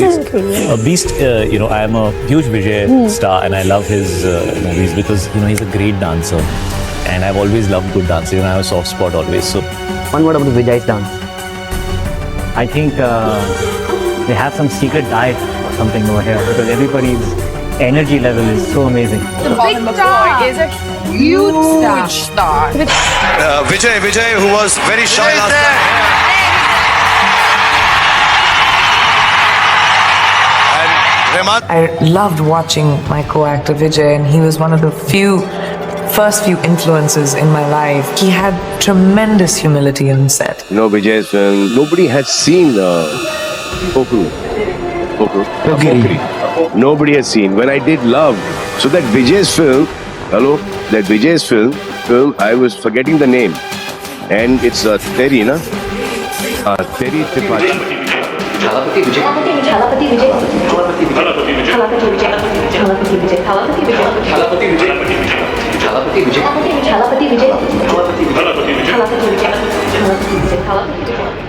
Beast, I am a huge Vijay star and I love his movies because, he's a great dancer and I've always loved good dancing and I have a soft spot always. So, one word about Vijay's dance. I think they have some secret diet or something over here because everybody's energy level is so amazing. The big star is a huge star. Vijay, who was very shy last time. I loved watching my co-actor Vijay, and he was one of the first few influences in my life. He had tremendous humility on set. Vijay's film, nobody had seen Pokru. Nobody has seen. When I did Love, so that Vijay's film, I was forgetting the name. And it's Terry, na? Terry Tripathi. Thalapathy Vijay. Thalapathy Vijay. Thalapathy Vijay. Thalapathy Vijay. Thalapathy Vijay. Thalapathy Vijay. Thalapathy Vijay. Thalapathy Vijay. Thalapathy Vijay. Thalapathy Vijay. Thalapathy Vijay. Thalapathy Vijay. Thalapathy Vijay.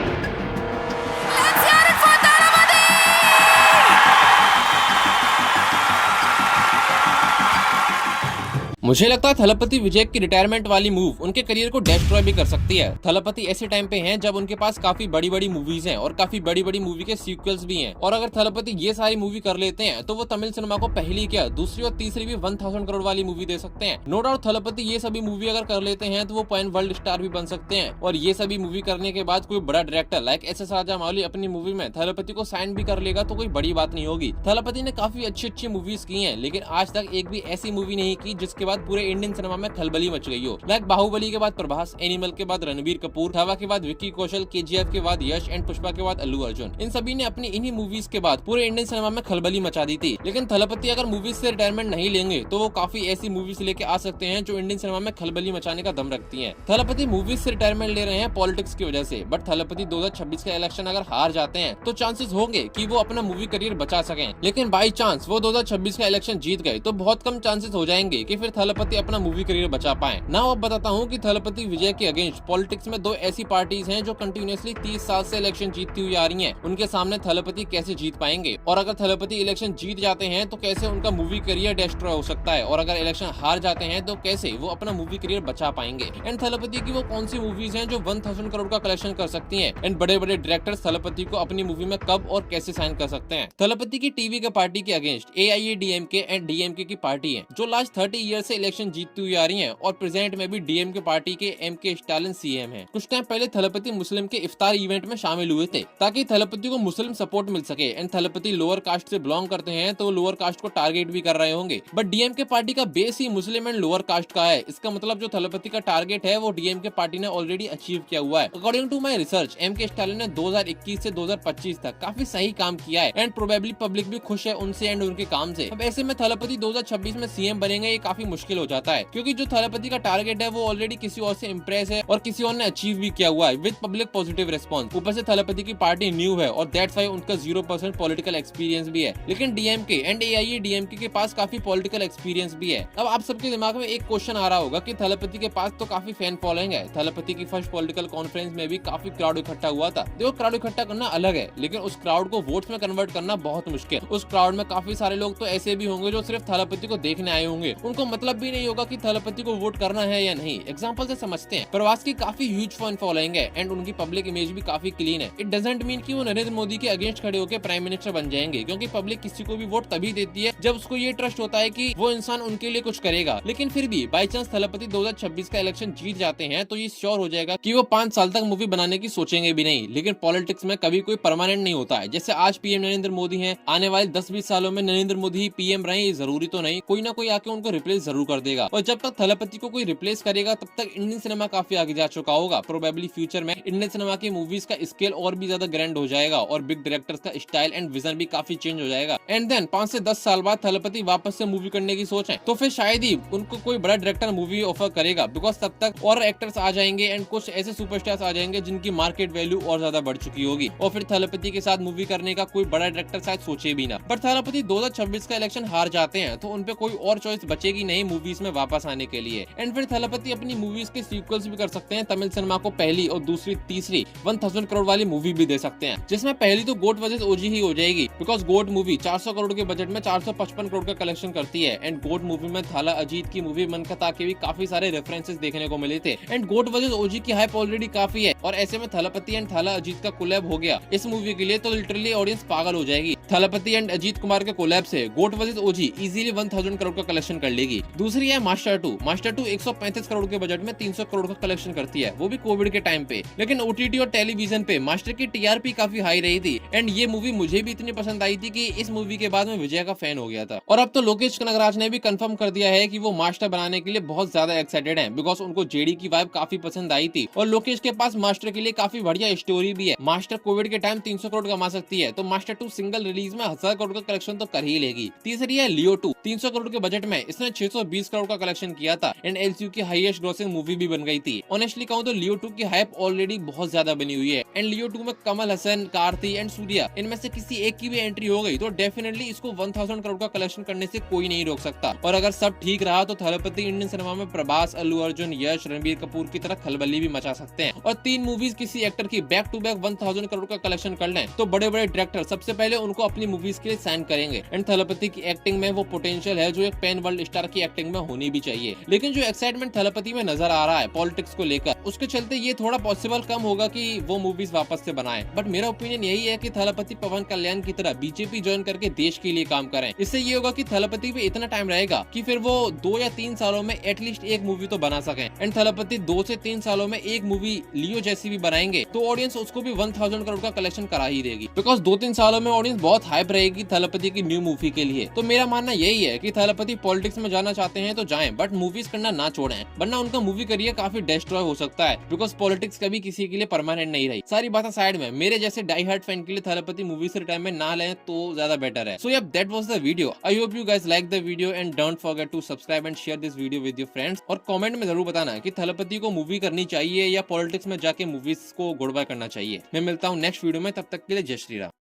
मुझे लगता है थलपति विजय की retirement वाली move उनके career को destroy भी कर सकती है। थलपति ऐसे टाइम पे हैं जब उनके पास काफी बड़ी बड़ी मूवीज हैं और काफी बड़ी बड़ी मूवी के सीक्वल्स भी हैं। और अगर थलपति ये सारी मूवी कर लेते हैं तो वो तमिल सिनेमा को पहली क्या दूसरी और तीसरी भी 1000 करोड़ वाली मूवी दे सकते हैं। नो डाउट थलपति ये सभी मूवी अगर कर लेते हैं तो वो पैन वर्ल्ड स्टार भी बन सकते हैं। और ये सभी मूवी करने के बाद कोई बड़ा डायरेक्टर लाइक SS राजामौली अपनी मूवी में थलपति को साइन भी कर लेगा तो कोई बड़ी बात नहीं होगी। थलपति ने काफी अच्छी मूवीज की है, लेकिन आज तक एक भी ऐसी मूवी नहीं की जिसके बाद पूरे इंडियन सिनेमा में खलबली मच गई हो। लाइक बाहुबली के बाद प्रभास, एनिमल के बाद रणबीर कपूर, छावा के बाद विक्की कौशल, KGF के बाद यश एंड पुष्पा के बाद अल्लू अर्जुन। इन सभी ने अपनी इन्हीं मूवीज के बाद पूरे इंडियन सिनेमा में खलबली मचा दी थी। लेकिन थलपति अगर मूवीज से रिटायरमेंट नहीं लेंगे तो वो काफी ऐसी मूवीज लेके आ सकते हैं जो इंडियन सिनेमा में खलबली मचाने का दम रखती है। थलपति मूवीज से रिटायरमेंट ले रहे हैं पॉलिटिक्स की वजह से, बट थलपति 2026 का इलेक्शन अगर हार जाते हैं तो चांसेस होंगे कि वो अपना मूवी करियर बचा सकें। लेकिन बाई चांस वो 2026 का इलेक्शन जीत गए तो बहुत कम चांसेस हो जाएंगे कि फिर थलपति अपना मूवी करियर बचा पाए। नाउ अब बताता हूँ कि थलपति विजय के अगेंस्ट पॉलिटिक्स में दो ऐसी पार्टीज हैं जो कंटिन्यूअसली 30 साल से इलेक्शन जीतती हुई आ रही हैं। उनके सामने थलपति कैसे जीत पाएंगे और अगर थलपति इलेक्शन जीत जाते हैं तो कैसे उनका मूवी करियर डिस्ट्रॉय हो सकता है और अगर इलेक्शन हार जाते हैं तो कैसे वो अपना मूवी करियर बचा पाएंगे। एंड थलपति की वो कौन सी मूवीज हैं जो 1000 करोड़ का कलेक्शन कर सकती हैं। एंड बड़े बड़े डायरेक्टर्स थलपति को अपनी मूवी में कब और कैसे साइन कर सकते हैं। थलपति की टीवी के पार्टी के अगेंस्ट AIADMK एंड DMK की पार्टी है जो लास्ट 30 ईयर से इलेक्शन जीतती हुई आ रही है और प्रेजेंट में भी DMK पार्टी के MK स्टालिन CM है। कुछ टाइम पहले थलपति मुस्लिम के इफ्तार इवेंट में शामिल हुए थे ताकि थलपति को मुस्लिम सपोर्ट मिल सके। एंड थलपति लोअर कास्ट से बिलोंग करते हैं तो लोअर कास्ट को टारगेट भी कर रहे होंगे, बट DMK पार्टी का base he Muslim and lower caste का है। इसका मतलब जो थलपति का टारगेट है वो DMK पार्टी ने ऑलरेडी अचीव किया हुआ है। According to my research MK Stalin ने 2021 से 2025 तक काफी सही काम किया है एंड प्रोबेबली पब्लिक भी खुश है उनसे एंड उनके काम से। अब ऐसे में थलपति 2026 में CM बनेंगे ये काफी मुश्किल हो जाता है क्योंकि जो थलपति का टारगेट है वो ऑलरेडी किसी और से इम्प्रेस है और किसी और ने अचीव भी किया हुआ है विद पब्लिक पॉजिटिव रिस्पांस। ऊपर से थलपति की पार्टी न्यू है और दैट्स व्हाई उनका 0% पॉलिटिकल एक्सपीरियंस भी है। लेकिन DMK एंड AIADMK के पास काफी पॉलिटिकल एक्सपीरियंस भी है। अब आप सबके दिमाग में एक क्वेश्चन आ रहा होगा कि थलपति के पास तो काफी फैन फॉलोइंग है। थलपति की फर्स्ट पॉलिटिकल कॉन्फ्रेंस में भी काफी क्राउड इकट्ठा हुआ था। देखो क्राउड इकट्ठा करना अलग है लेकिन उस क्राउड को वोट्स में कन्वर्ट करना बहुत मुश्किल। उस क्राउड में काफी सारे लोग तो ऐसे भी होंगे जो सिर्फ थलपति को देखने आए होंगे, उनको मतलब भी नहीं होगा कि थलपति को वोट करना है या नहीं। एग्जांपल से समझते हैं, प्रवास की काफी ह्यूज फैन फॉलोइंग है एंड उनकी पब्लिक इमेज भी काफी क्लीन है। इट डजंट मीन कि वो नरेंद्र मोदी के अगेंस्ट खड़े होकर प्राइम मिनिस्टर बन जाएंगे क्योंकि पब्लिक किसी को भी वोट तभी देती है जब उसको ये ट्रस्ट होता है कि वो इंसान उनके लिए कुछ करेगा। लेकिन फिर भी बाई चांस थलपति 2026 का इलेक्शन जीत जाते हैं तो ये श्योर हो जाएगा कि वो 5 साल तक मूवी बनाने की सोचेंगे भी नहीं। लेकिन पॉलिटिक्स में कभी कोई परमानेंट नहीं होता है। जैसे आज PM नरेंद्र मोदी है, आने वाले 10-20 सालों में नरेंद्र मोदी ही PM रहे ये जरूरी तो नहीं, कोई ना कोई आके उनको रिप्लेस जरूर कर देगा। और जब तक थलपति को कोई रिप्लेस करेगा तब तक इंडियन सिनेमा काफी आगे जा चुका होगा। प्रोबेबली फ्यूचर में इंडियन सिनेमा की मूवीज का स्केल और भी ज्यादा ग्रैंड हो जाएगा और बिग डायरेक्टर्स का स्टाइल एंड विजन भी काफी चेंज हो जाएगा। एंड देन 5 से 10 साल बाद थलपति वापस से मूवी करने की सोच है तो फिर शायद ही उनको कोई बड़ा डायरेक्टर मूवी ऑफर करेगा बिकॉज तब तक और एक्टर्स आ जाएंगे एंड कुछ ऐसे सुपरस्टार्स आ जाएंगे जिनकी मार्केट वैल्यू और ज्यादा बढ़ चुकी होगी और फिर थलपति के साथ मूवी करने का कोई बड़ा डायरेक्टर शायद सोचे भी ना। पर थलपति 2026 का इलेक्शन हार जाते हैं तो उनपे कोई और चॉइस बचेगी नहीं मूवीज में वापस आने के लिए। एंड फिर थलपति अपनी मूवीज के सीक्वल्स भी कर सकते हैं, तमिल सिनेमा को पहली और दूसरी तीसरी 1000 करोड़ वाली मूवी भी दे सकते हैं, जिसमें पहली तो गोट वर्सेस ओजी ही हो जाएगी, बिकॉज गोट मूवी 400 करोड़ के बजट में 455 करोड़ का कलेक्शन करती है। एंड गोट मूवी में थाला अजीत की मूवी मनकता के भी काफी सारे रेफरेंसेस देखने को मिले थे। एंड गोट वर्सेस ओजी की हाइप ऑलरेडी काफी है, और ऐसे में थलपति एंड थाला अजीत का कोलैब हो गया इस मूवी के लिए तो लिटरली ऑडियंस पागल हो जाएगी। थलपति एंड अजीत कुमार के कोलैब से गोट वर्सेस ओजी इजीली 1000 करोड़ का कलेक्शन कर लेगी। दूसरी है मास्टर 2। मास्टर 2 135 करोड़ के बजट में 300 करोड़ का कलेक्शन करती है, वो भी कोविड के टाइम पे। लेकिन ओटीटी और टेलीविजन पे मास्टर की टीआरपी काफी हाई रही थी। एंड ये मूवी मुझे भी इतनी पसंद आई थी कि इस मूवी के बाद मैं विजय का फैन हो गया था। और अब तो लोकेश कनगराज ने भी कंफर्म कर दिया है कि वो मास्टर बनाने के लिए बहुत ज्यादा एक्साइटेड हैं, बिकॉज उनको जेडी की वाइब काफी पसंद आई थी और लोकेश के पास मास्टर के लिए काफी बढ़िया स्टोरी भी है। मास्टर कोविड के टाइम 300 करोड़ कमा सकती है, तो मास्टर 2 सिंगल रिलीज में 1000 करोड़ का कलेक्शन तो कर ही लेगी। तीसरी है लियो 2। 300 करोड़ के बजट में इसने 620 करोड़ का कलेक्शन किया था एंड एलसीयू की हाईएस्ट ग्रॉसिंग मूवी भी बन गई थी। ऑनेस्टली कहूं तो लियो 2 की हाइप ऑलरेडी बहुत ज्यादा बनी हुई है। एंड लियो 2 में कमल हसन, कार्ति एंड सूर्या, इनमें से किसी एक की भी एंट्री हो गई तो डेफिनेटली इसको 1000 करोड़ का कलेक्शन करने से कोई नहीं रोक सकता। और अगर सब ठीक रहा तो थलपति इंडियन सिनेमा में प्रभास, अल्लू अर्जुन, यश, रणबीर कपूर की तरह खलबली भी मचा सकते हैं। और 3 मूवीज किसी एक्टर की बैक टू बैक 1000 करोड़ का कलेक्शन कर लें तो बड़े बड़े डायरेक्टर सबसे पहले उनको अपनी मूवीज के लिए साइन करेंगे। एंड थलपति की एक्टिंग में वो पोटेंशियल है जो एक पैन वर्ल्ड स्टार की एक्टिंग में होनी भी चाहिए। लेकिन जो एक्साइटमेंट थलपति में नजर आ रहा है पॉलिटिक्स को लेकर, उसके चलते ये थोड़ा पॉसिबल कम होगा कि वो मूवीज वापस से बनाएं। बट मेरा ओपिनियन यही है कि थलपति पवन कल्याण की तरह बीजेपी ज्वाइन करके देश के लिए काम करें। इससे ये होगा कि थलपति पे इतना टाइम रहेगा कि फिर वो 2 या 3 सालों में एटलीस्ट एक मूवी तो बना सकें। एंड थलपति 2 से 3 सालों में एक मूवी लियो जैसी भी बनाएंगे तो ऑडियंस उसको भी 1000 करोड़ का कलेक्शन करा ही देगी, बिकॉज 2-3 सालों में ऑडियंस बहुत हाइप रहेगी थलपति की न्यू मूवी के लिए। तो मेरा मानना यही है कि थलपति पॉलिटिक्स में जाना चाहते हैं तो जाएं, बट मूवीज करना ना छोड़ें, वरना उनका मूवी करियर काफी डिस्ट्रॉय हो सकता है, बिकॉज पॉलिटिक्स कभी किसी के लिए परमानेंट नहीं रही। सारी बातें साइड में, मेरे जैसे डाई हार्ड फैन के लिए थलपति मूवी से रिटायरमेंट ना लें तो ज्यादा बेटर है। So yeah that was the video. I hope you guys like the video and don't forget to subscribe and share this video with your friends. और comment में जरूर बताना कि थलपति को मूवी करनी चाहिए या पॉलिटिक्स में जाके मूवीज को गुड बाय करना चाहिए। मैं मिलता हूँ नेक्स्ट वीडियो में, तब तक के लिए जय श्री राम।